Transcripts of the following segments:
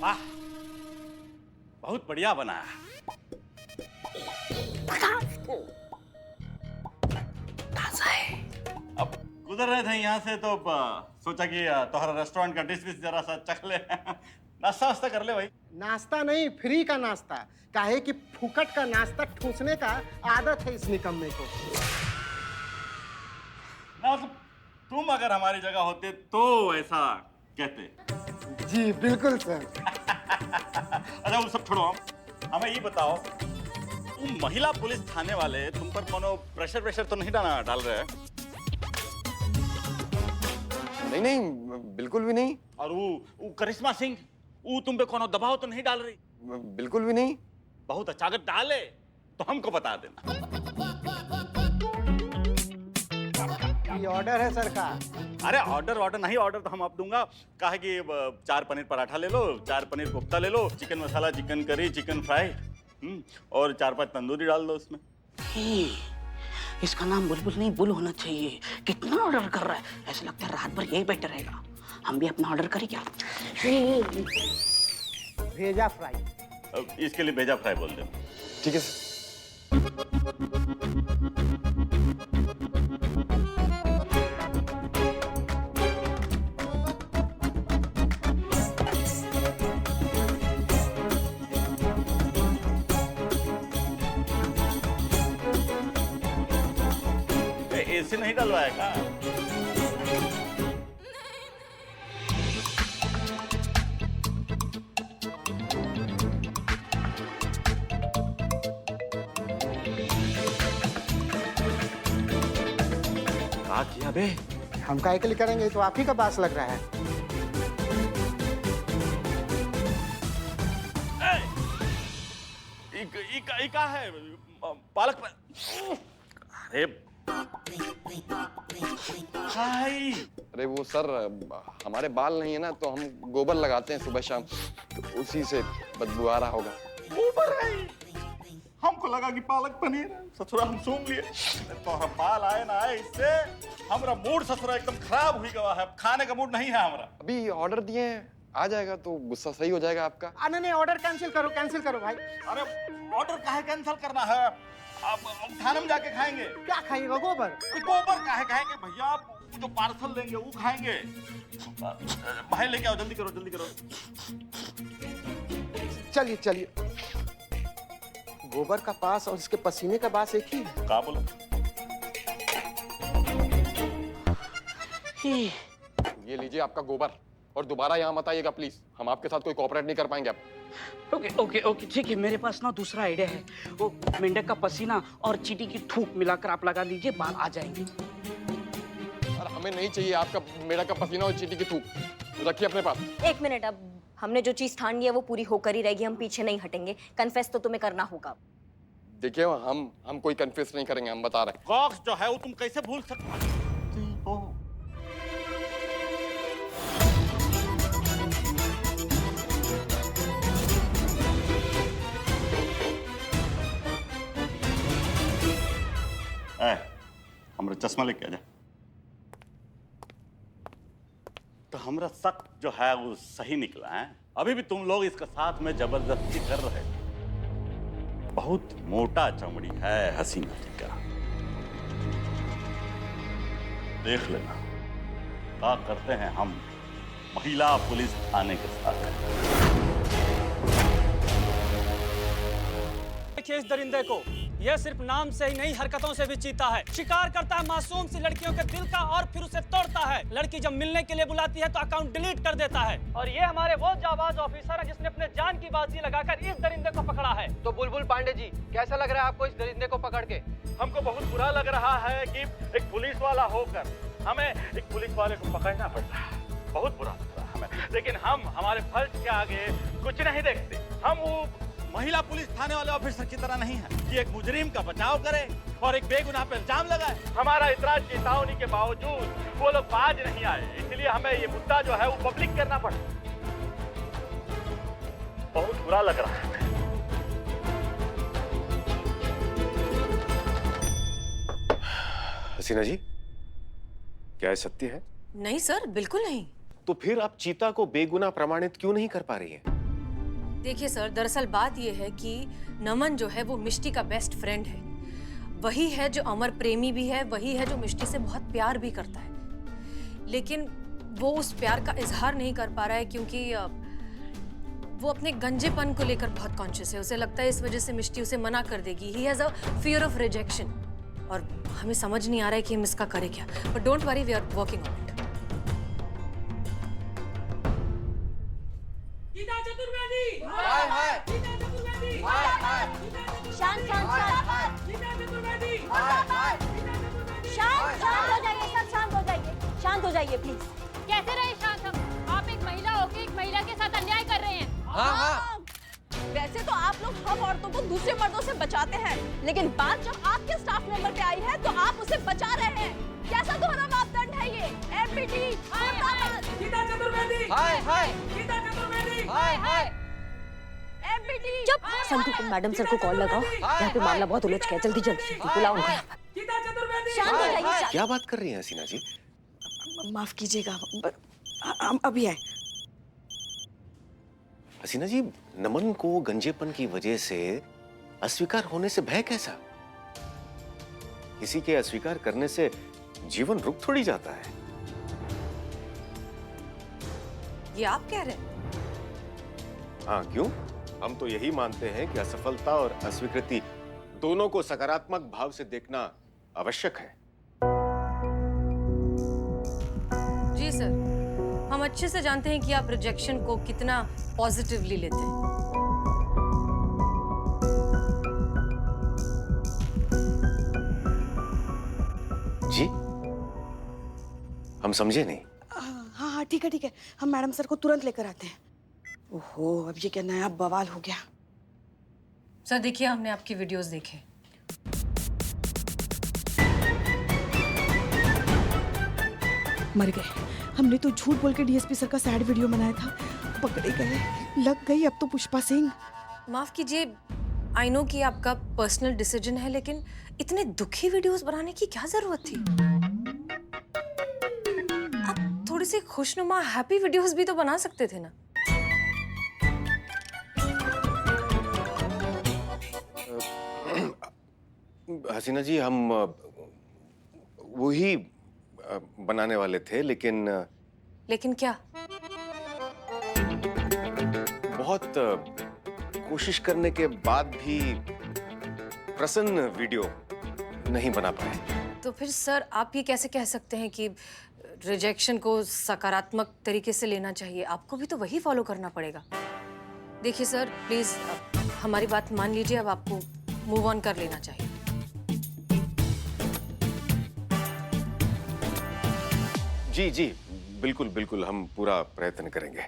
वाह, बहुत बढ़िया बना है। अब गुजर रहे थे यहाँ से तो सोचा कि तुम्हारा रेस्टोरेंट का डिश जरा सा चख ले। नाश्ता वास्ता कर ले भाई। नाश्ता नहीं, फ्री का नाश्ता। काहे कि फुकट का नाश्ता ठूसने का आदत है इस निकम्मे को। ना मतलब तुम अगर हमारी जगह होते तो ऐसा कहते। जी बिल्कुल सर। अच्छा वो सब छोड़ो, हमें ये बताओ, तुम महिला पुलिस थाने वाले तुम पर कोनो प्रेशर तो नहीं डाल रहे हैं? नहीं नहीं, बिल्कुल भी नहीं। और वो करिश्मा सिंह, वो तुम पे कोनो दबाव तो नहीं डाल रही? बिल्कुल भी नहीं। बहुत अच्छा, अगर डाले तो हमको बता देना। ये ऑर्डर है सर का। अरे ऑर्डर नहीं, ऑर्डर तो हम आप दूंगा। कहा कि 4 पनीर पराठा ले लो, 4 पनीर कोफ्ता ले लो, चिकन मसाला, चिकन करी, चिकन फ्राई, और 4-5 तंदूरी डाल दो उसमें। इसका नाम बुलबुल नहीं बुल होना चाहिए। कितना ऑर्डर कर रहा है, ऐसा लगता है रात भर यही बैठा रहेगा। हम भी अपना ऑर्डर करें क्या? भेजा फ्राई। इसके लिए भेजा फ्राई बोल दो। ठीक है सर। एसी नहीं डलवाया का? क्या किया बे? हम काहे के लिए करेंगे, तो आप ही का बास लग रहा है। इका है पालक। अरे हाय, अरे वो सर, हमारे बाल नहीं है ना, तो हम गोबर लगाते हैं सुबह शाम, तो उसी से बदबू आ रहा होगा। ऊपर है। हमको लगा कि पालक पनीर है। ससुरा हम सूंघ लिए तो हम बाल आए ना आए, इससे हमारा मूड ससुरा एकदम खराब हुई गवा है। खाने का मूड नहीं है हमारा। अभी ऑर्डर दिए हैं, आ जाएगा तो गुस्सा सही हो जाएगा आपका। नहीं, ऑर्डर कैंसिल करो भाई। अरे ऑर्डर काहे कैंसिल करना है? अब थाने में जाके खाएंगे। क्या खाइएगा, गोबर? गोबर काहे खाएंगे भैया? आप जो पार्सल लेंगे वो खाएंगे। भाई लेके आओ, जल्दी करो। चलिए। गोबर का पास और इसके पसीने का बास एक ही है। कहा बोला? ये लीजिए आपका गोबर, और दोबारा यहाँ मत आइएगा प्लीज। हम आपके साथ कोई कोऑपरेट नहीं कर पाएंगे अब। ओके ठीक है। मेरे पास ना दूसरा आइडिया है। वो मेंढक का पसीना और चींटी की थूक मिलाकर आप लगा दीजिए, बाल आ जाएंगे। और हमें नहीं चाहिए आपका मेढक का पसीना और चींटी की थूक। रखिए अपने पास। 1 मिनट, अब हमने जो चीज ठान ली है वो पूरी होकर ही रहेगी। हम पीछे नहीं हटेंगे। कन्फेस तो तुम्हें करना होगा। देखिए हम कोई कन्फेस नहीं करेंगे, हम बता रहे हैं। कॉक्स जो है वो तुम कैसे भूल सकते हो? हमरा चश्मा लेके आ जा। तो हमरा शक जो है वो सही निकला है। अभी भी तुम लोग इसका साथ में जबरदस्ती कर रहे थे। बहुत मोटा चमड़ी है हसीना जी का। देख लेना क्या करते हैं हम महिला पुलिस थाने के साथ। देखिए इस दरिंदे को, यह सिर्फ नाम से ही नहीं हरकतों से भी चीता है। शिकार करता है मासूम सी लड़कियों के दिल का और फिर उसे तोड़ता है। लड़की जब मिलने के लिए बुलाती है तो अकाउंट डिलीट कर देता है। और ये हमारे वो जाबाज ऑफिसर है जिसने अपने जान की बाजी लगाकर इस दरिंदे को पकड़ा है। तो बुलबुल पांडे जी, कैसा लग रहा है आपको इस दरिंदे को पकड़ के? हमको बहुत बुरा लग रहा है कि एक पुलिस वाला होकर हमें एक पुलिस वाले को पकड़ना पड़ रहा है। बहुत बुरा लग रहा है हमें, लेकिन हम हमारे फर्ज के आगे कुछ नहीं देखते। हम वो महिला पुलिस थाने वाले ऑफिसर की तरह नहीं है कि एक मुजरिम का बचाव करे और एक बेगुनाह पर इल्जाम लगाए। हमारा इतना चेतावनी के बावजूद वो लोग बाज नहीं आए, इसलिए हमें ये मुद्दा जो है वो पब्लिक करना पड़ा। बहुत बुरा लग रहा है। हसीना जी, क्या ये सत्य है? नहीं सर, बिल्कुल नहीं। तो फिर आप चीता को बेगुनाह प्रमाणित क्यों नहीं कर पा रही हैं? देखिए सर, दरअसल बात ये है कि नमन जो है वो मिष्टी का बेस्ट फ्रेंड है। वही है जो अमर प्रेमी भी है, वही है जो मिष्टी से बहुत प्यार भी करता है, लेकिन वो उस प्यार का इजहार नहीं कर पा रहा है क्योंकि वो अपने गंजेपन को लेकर बहुत कॉन्शियस है। उसे लगता है इस वजह से मिष्टी उसे मना कर देगी। He has a fear of rejection और हमें समझ नहीं आ रहा है कि हम इसका करें क्या। But don't worry, we are working on it. हाय हाय शांत शांत शांत हो जाइए, शांत हो जाइए प्लीज। कैसे रहे शांत हम? आप एक महिला होकर एक महिला के साथ अन्याय कर रहे हैं। हाँ। वैसे तो आप लोग हम औरतों को दूसरे मर्दों से बचाते हैं, लेकिन बात जब आपके स्टाफ मेंबर पे आई है तो आप उसे बचा रहे हैं। कैसा दोहरा मापदंड है ये? एमपीटी गीता चतुर्वेदी, हाय हाय हाय हाय एमपीटी। चुप। संतू, मैडम सर को कॉल लगाओ, यहाँ पे मामला बहुत उलझ गया। जल्दी जल्दी बुलाओ उनको यहाँ पर। शांत हो जाइए। क्या बात कर रही हैं हसीना जी? माफ कीजिएगा, अभी आए। हसीना जी, नमन को गंजेपन की वजह से अस्वीकार होने से भय कैसा? किसी के अस्वीकार करने से जीवन रुक थोड़ी जाता है। ये आप कह रहे हैं? हाँ, क्यों? हम तो यही मानते हैं कि असफलता और अस्वीकृति दोनों को सकारात्मक भाव से देखना आवश्यक है। जी सर, हम अच्छे से जानते हैं कि आप रिजेक्शन को कितना पॉजिटिवली लेते हैं। जी, हम समझे नहीं। हाँ हाँ ठीक है, हम मैडम सर को तुरंत लेकर आते हैं। ओहो, अब ये क्या नया बवाल हो गया। सर देखिए, हमने आपकी वीडियोस देखे। मर गए। हमने तो झूठ बोल के डीएसपी सर का सैड वीडियो बनाया था, पकड़े गए। लग गई अब तो पुष्पा सिंह। माफ कीजिए, आई नो कि आपका पर्सनल डिसीजन है, लेकिन इतने दुखी वीडियोस बनाने की क्या जरूरत थी? आप थोड़ी सी खुशनुमा हैप्पी वीडियोस भी तो बना सकते थे ना। हसीना जी, हम वही बनाने वाले थे, लेकिन क्या? बहुत कोशिश करने के बाद भी प्रसन्न वीडियो नहीं बना पाए। तो फिर सर आप ये कैसे कह सकते हैं कि रिजेक्शन को सकारात्मक तरीके से लेना चाहिए? आपको भी तो वही फॉलो करना पड़ेगा। देखिए सर, प्लीज हमारी बात मान लीजिए। अब आपको मूव ऑन कर लेना चाहिए। जी जी, बिल्कुल बिल्कुल, हम पूरा प्रयत्न करेंगे।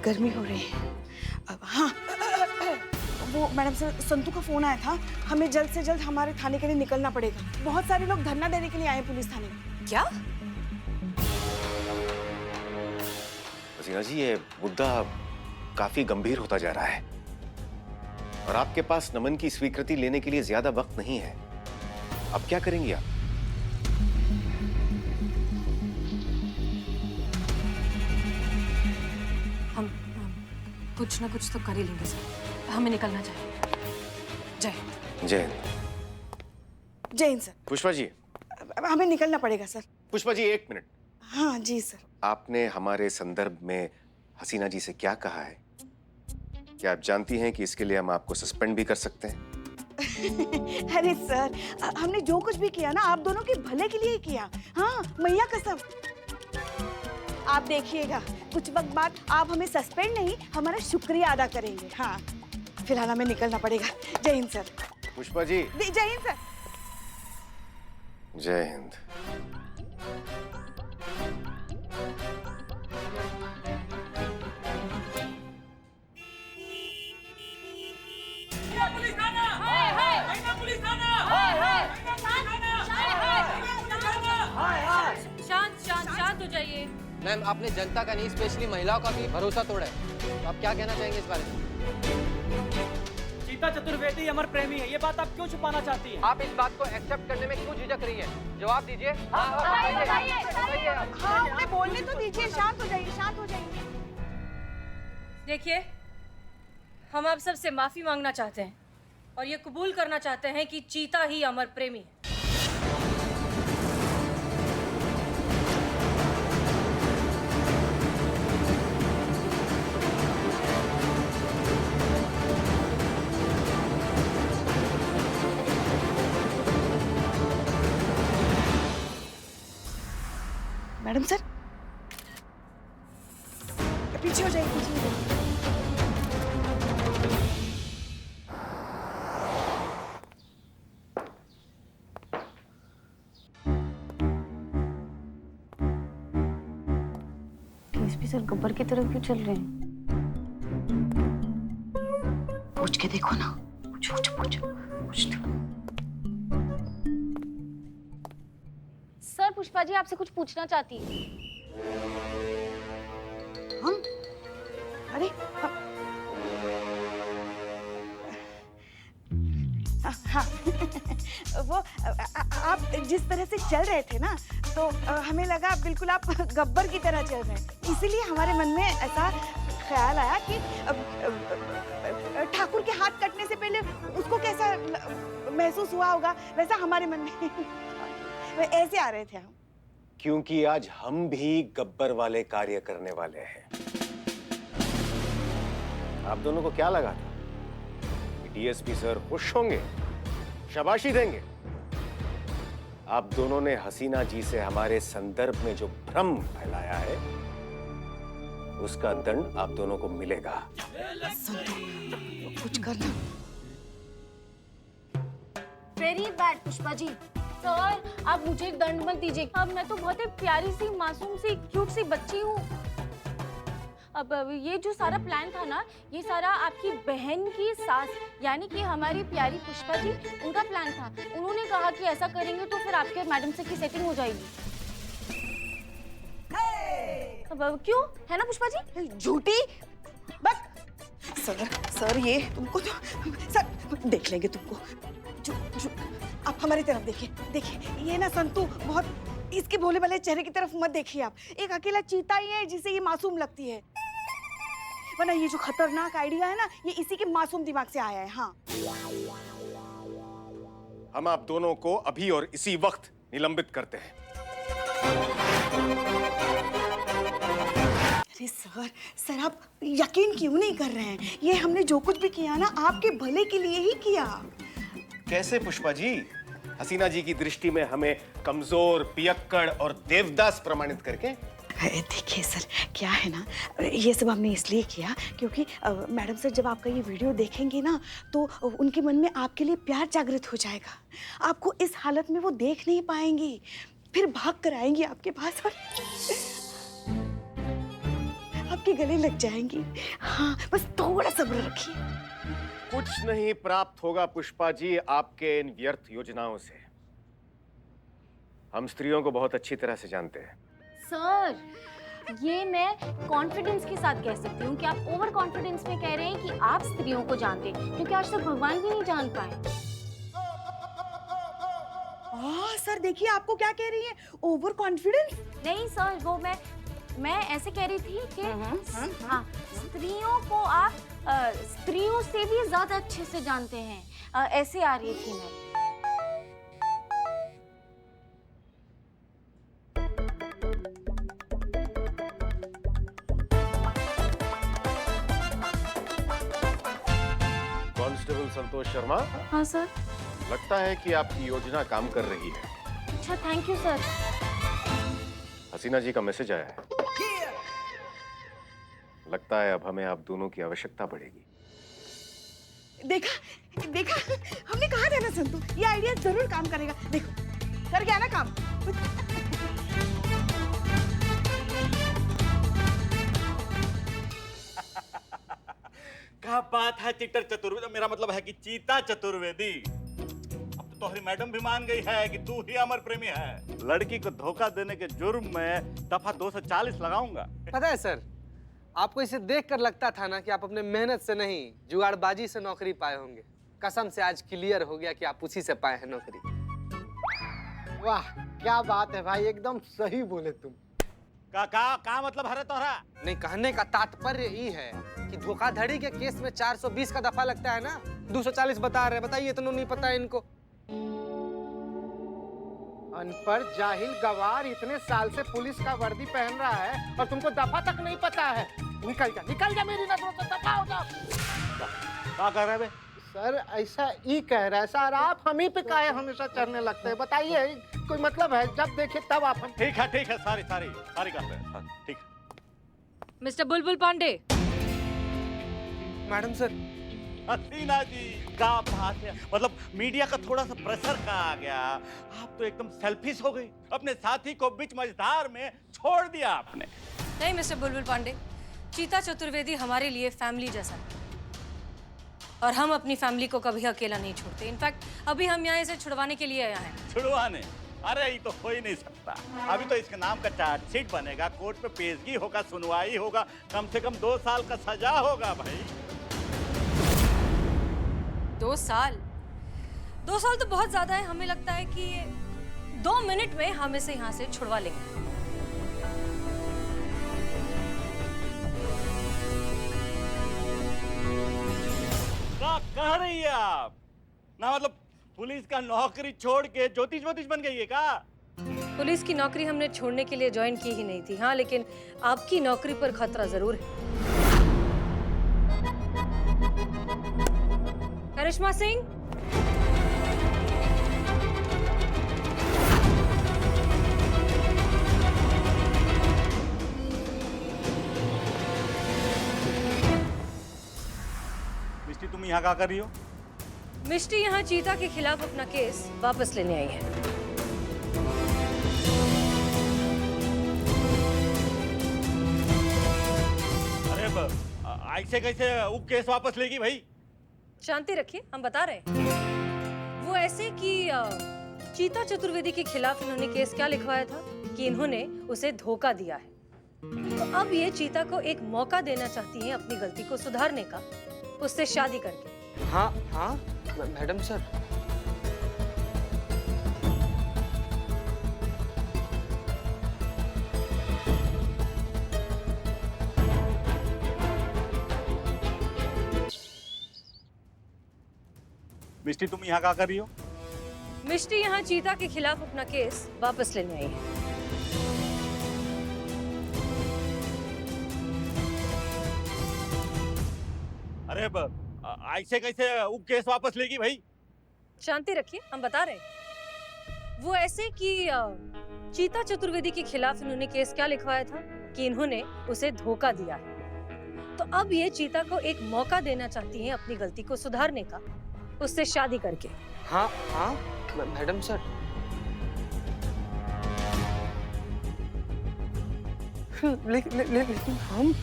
गर्मी हो रही है। अब हाँ, वो मैडम सर, संतू का फोन आया था। हमें जल्द से जल्द हमारे थाने के लिए निकलना पड़ेगा। बहुत सारे लोग धरना देने के लिए आए पुलिस थाने में। क्या? हसीना जी, ये मुद्दा काफी गंभीर होता जा रहा है और आपके पास नमन की स्वीकृति लेने के लिए ज्यादा वक्त नहीं है। अब क्या करेंगी आप? हम कुछ ना कुछ तो कर ही लेंगे सर। हमें निकलना चाहिए। जय हिंद। जय हिंद। जय हिंद सर। पुष्पा जी, हमें निकलना पड़ेगा सर। पुष्पा जी, एक मिनट। हाँ जी सर। आपने हमारे संदर्भ में हसीना जी से क्या कहा है? क्या आप जानती हैं कि इसके लिए हम आपको सस्पेंड भी कर सकते हैं? अरे सर, हमने जो कुछ भी किया ना, आप दोनों के भले के लिए ही किया। हाँ, मैया कसम। आप देखिएगा, कुछ वक्त बाद आप हमें सस्पेंड नहीं, हमारा शुक्रिया अदा करेंगे। हाँ, फिलहाल हमें निकलना पड़ेगा। जय हिंद सर। पुष्पा जी, जय हिंद सर। जय हिंद। शांत हो जाइए। मैम, आपने जनता का नहीं, स्पेशली महिलाओं का भी भरोसा तोड़ा है। तो आप क्या कहना चाहेंगे इस बारे में? गीता चतुर्वेदी अमर प्रेमी है, ये बात आप क्यों छुपाना चाहती हैं? आप इस बात को एक्सेप्ट करने में क्यों झिझक रही है? जवाब दीजिए। हाँ, हमें बोलने लीजिए, शांत हो जाइए, शांत हो जाइए। देखिए, हम आप सबसे माफी मांगना चाहते हैं और ये कबूल करना चाहते हैं कि चीता ही अमर प्रेमी है। मैडम सर, पीछे हो जाइए, पीछे हो जाइए। डीएसपी सर गब्बर की तरफ क्यों चल रहे हैं? पूछ के देखो ना, पूछ दो। सर पुष्पा जी आपसे कुछ पूछना चाहती है। हम? अरे हाँ वो आप जिस तरह से चल रहे थे ना, तो हमें लगा बिल्कुल आप गब्बर की तरह चल रहे हैं, इसीलिए हमारे मन में ऐसा ख्याल आया कि ठाकुर के हाथ कटने से पहले उसको कैसा महसूस हुआ होगा, वैसा हमारे मन में ऐसे आ रहे थे हम। क्योंकि आज हम भी गब्बर वाले कार्य करने वाले हैं। आप दोनों को क्या लगा था कि डीएसपी सर खुश होंगे, शाबाशी देंगे? आप दोनों ने हसीना जी से हमारे संदर्भ में जो भ्रम फैलाया है, उसका दंड आप दोनों को मिलेगा। कुछ करना। Very bad Pushpa ji. Sir आप मुझे दंड मत दीजिए। अब मैं तो बहुत ही प्यारी सी, मासूम सी, क्यूट सी बच्ची हूँ। अब ये जो सारा प्लान था ना, ये सारा आपकी बहन की सास यानी कि हमारी प्यारी पुष्पा जी, उनका प्लान था। उन्होंने कहा कि ऐसा करेंगे तो फिर आपके मैडम से की सेटिंग हो जाएगी। अब क्यों है ना पुष्पा जी? झूठी बस। सर ये तुमको तो सर देख लेंगे तुमको। आप हमारी तरफ देखिए, ये ना संतू बहुत, इसके भोले भाले चेहरे की तरफ मत देखिए आप। एक अकेला चीता ही है जिसे ये मासूम लगती है, वरना ये जो खतरनाक आइडिया है ना, ये इसी के मासूम दिमाग से आया है। हाँ, हम आप दोनों को अभी और इसी वक्त निलंबित करते हैं। अरे सर आप यकीन क्यों नहीं कर रहे हैं? ये हमने जो कुछ भी किया ना, आपके भले के लिए ही किया। कैसे पुष्पा जी? हसीना जी की दृष्टि में हमें कमजोर, पियक्कड़ और देवदास प्रमाणित करके? देखिए सर, क्या है ना, ये सब हमने इसलिए किया क्योंकि मैडम सर जब आपका ये वीडियो देखेंगे ना, तो उनके मन में आपके लिए प्यार जागृत हो जाएगा। आपको इस हालत में वो देख नहीं पाएंगी, फिर भाग कर आएंगी आपके पास और आपके गले लग जाएंगी। हाँ, बस थोड़ा सब्र रखिए। कुछ नहीं प्राप्त होगा पुष्पा जी आपके इन व्यर्थ योजनाओं से। हम स्त्रियों को बहुत अच्छी तरह से जानते हैं। सर ये मैं कॉन्फिडेंस के साथ कह सकती हूँ कि आप ओवर कॉन्फिडेंस में कह रहे हैं कि आप स्त्रियों को जानते हैं, क्योंकि आज तक भगवान भी नहीं जान पाए। सर देखिए, आपको क्या कह रही है? Over confidence? नहीं सर, वो मैं ऐसे कह रही थी कि हाँ, स्त्रियों को आप स्त्रियों से भी ज्यादा अच्छे से जानते हैं, ऐसे आ रही थी मैं। कांस्टेबल संतोष शर्मा। हाँ सर। लगता है कि आपकी योजना काम कर रही है। अच्छा, थैंक यू सर। हसीना जी का मैसेज आया है। लगता है अब हमें आप दोनों की आवश्यकता पड़ेगी। देखा हमने कहा था ना संतू, ये आइडिया जरूर काम करेगा। देखो कर गया ना काम। क्या बात है चिट्टर चतुर्वेदी, मेरा मतलब है कि चीता चतुर्वेदी। अब तो तुम्हारी मैडम भी मान गई है कि तू ही अमर प्रेमी है। लड़की को धोखा देने के जुर्म में दफा 240 लगाऊंगा। पता है सर, आपको इसे देखकर लगता था ना कि आप अपने मेहनत से नहीं, जुगाड़बाजी से नौकरी पाए होंगे। कसम से आज क्लियर हो गया कि आप उसी से पाए हैं नौकरी। वाह क्या बात है भाई, एकदम सही बोले तुम। का मतलब हरे तोहरा? नहीं, कहने का तात्पर्य ये है कि धोखाधड़ी के केस में 420 का दफा लगता है ना, 240 बता रहे हैं। बताइए, इतना नहीं पता है इनको। अनपढ़ जाहिल गवार इतने साल से पुलिस का वर्दी पहन रहा है और तुमको दफा तक नहीं पता है। निकल जा मेरी नजरों से, दफा हो जाओ। क्या कर रहे बे? सर ऐसा ही कह रहा है सर, आप हम ही पे काहे हमेशा चढ़ने लगते हैं? बताइए, कोई मतलब है? जब देखे तब आप हम। ठीक है, सारी कर रहे हैं, ठीक है। Mister Bulbul Pandey. Madam sir. Haseena ji, क्या बात है, मतलब मीडिया का थोड़ा सा प्रेशर का आ गया। आप तो एकदम सेल्फिश हो गई, अपने साथी को बीच मझधार में छोड़ दिया आपने। नहीं मिस्टर बुलबुल पांडे, चीता चतुर्वेदी हमारे लिए फैमिली जैसा है और हम अपनी फैमिली को कभी अकेला नहीं छोड़ते। इनफैक्ट अभी हम यहाँ इसे छुड़वाने के लिए आए हैं। छुड़वाने? अरे ये तो हो ही नहीं सकता। अभी तो इसके नाम का चार्जशीट बनेगा, कोर्ट पे पेशगी होगा, सुनवाई होगा, कम से कम 2 साल का सजा होगा भाई। 2 साल? 2 साल तो बहुत ज्यादा है। हमें लगता है कि 2 मिनट में हम इसे यहाँ से छुड़वा लेंगे। क्या कह रही है आप? ना मतलब पुलिस का नौकरी छोड़ के ज्योतिष बन गई है क्या? पुलिस की नौकरी हमने छोड़ने के लिए ज्वाइन की ही नहीं थी। हाँ, लेकिन आपकी नौकरी पर खतरा जरूर है। करिश्मा सिंह, मिस्टी तुम यहाँ क्या कर रही हो? मिष्टी यहाँ चीता के खिलाफ अपना केस वापस लेने आई है। अरे ऐसे कैसे वो केस वापस लेगी भाई? शांति रखिए, हम बता रहे हैं। वो ऐसे कि चीता चतुर्वेदी के खिलाफ इन्होंने केस क्या लिखवाया था कि इन्होंने उसे धोखा दिया है। तो अब ये चीता को एक मौका देना चाहती हैं अपनी गलती को सुधारने का, उससे शादी करके। हाँ हाँ मैडम सर। मिस्टी तुम यहाँ क्या कर रही हो? मिष्टी यहाँ चीता के खिलाफ अपना केस वापस लेने आई है। अरे ऐसे कैसे वो केस वापस लेगी भाई? शांति रखिए, हम बता रहे हैं। वो ऐसे कि चीता चतुर्वेदी के खिलाफ इन्होंने केस क्या लिखवाया था कि इन्होंने उसे धोखा दिया है। तो अब ये चीता को एक मौका देना चाहती हैं अपनी गलती को सुधारने का, उससे शादी करके। हाँ हाँ मैडम सर। लेकिन हम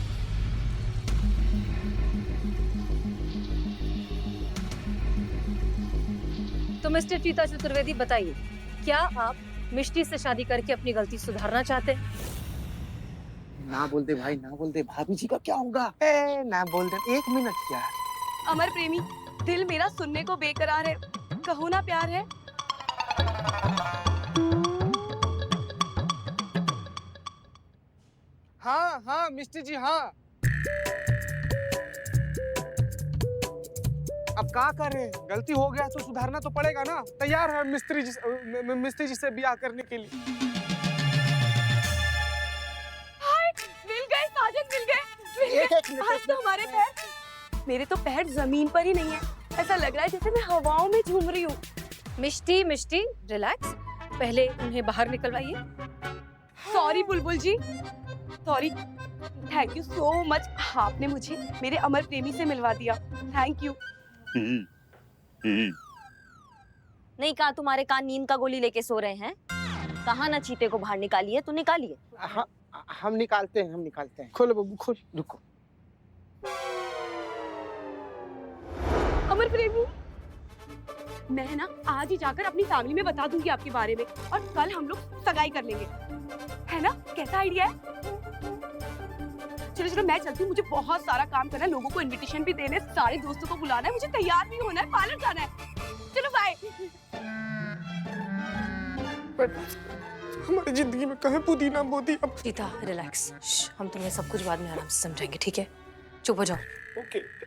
तो मिस्टर चीता चतुर्वेदी बताइए, क्या आप मिष्टी से शादी करके अपनी गलती सुधारना चाहते हैं? ना बोल दे भाई, ना बोल दे। भाभी जी का क्या होगा? ना बोल दे। 1 मिनट यार। अमर प्रेमी, दिल मेरा सुनने को बेकरार है, कहो ना प्यार है। हाँ हाँ मिस्टी जी, हाँ। अब क्या करें, गलती हो गया तो सुधारना तो पड़ेगा ना। तैयार है मिस्त्री जी से ब्याह करने के लिए। मिल गए साजन, मिल गए। आज तो हमारे पैर, मेरे तो पैर जमीन पर ही नहीं है। ऐसा लग रहा है जैसे मैं हवाओं में झूम रही हूँ। मिष्टी रिलैक्स, पहले उन्हें बाहर निकलवाइए। Sorry Bulbul ji, sorry. Thank you so much, आपने मुझे मेरे अमर प्रेमी से मिलवा दिया। Thank you. नहीं कहा तुम्हारे कान नींद का गोली लेके सो रहे हैं? कहा ना चीते को बाहर निकालिए, तो निकालिए। हम निकालते हैं। खोलो बब्बू, खोल। रुको। अमर प्रेमी, मैं ना आज ही जाकर अपनी फैमिली में बता दूंगी आपके बारे में, और कल हम लोग सगाई कर लेंगे, है ना? कैसा आइडिया है? चलो मैं चलती हूँ, मुझे बहुत सारा काम करना है, लोगों को इनविटेशन भी देने, सारे दोस्तों को बुलाना है, मुझे तैयार भी होना है, पार्लर जाना है। चलो बाय। हमारी जिंदगी में कहाँ पुदीना बो दी अब। चीता रिलैक्स, हम तुम्हें सब कुछ बाद में आराम से समझाएंगे, ठीक है? चुप हो जाओ। ओके।